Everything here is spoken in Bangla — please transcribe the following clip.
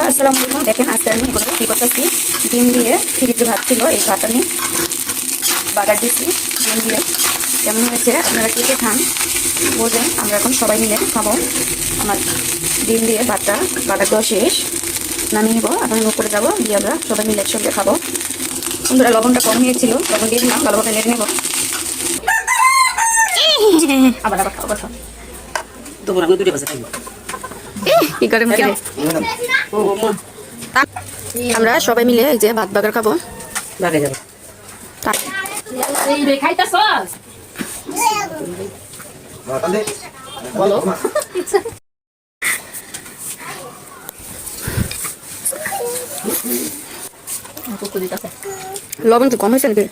আসসালামু আলাইকুম। দেখেন আজকে আমি এগুলো কী করতেছি, ডিম দিয়ে ফ্রিজে ভাত ছিল, এই ভাত আমি বাগার দিচ্ছি ডিম দিয়ে। কেমন হয়েছে আপনারা কে কে খান বোঝেন, আমরা এখন সবাই মিলে খাবো। আমার ডিম দিয়ে ভাতটা বাগার দেওয়া শেষ, নামিয়ে নিবো। এখন উপরে যাবো, দিয়ে আমরা সবাই মিলে একসঙ্গে খাবো। বন্ধুরা লবণটা কম হয়েছিল, লবণ দিয়ে দিলাম, ভালোভাবে নেড়ে নেবো। আবার আবার খাবো কথা তোমার আমি দুটো বাজে খাইবো কি করে মুখে আমরা সবাই মিলে এই যে ভাত বাগার খাবো। লাগে যাবে এই রে খাইতাছস বলো লবণ তো কম হয়েছে নাকি?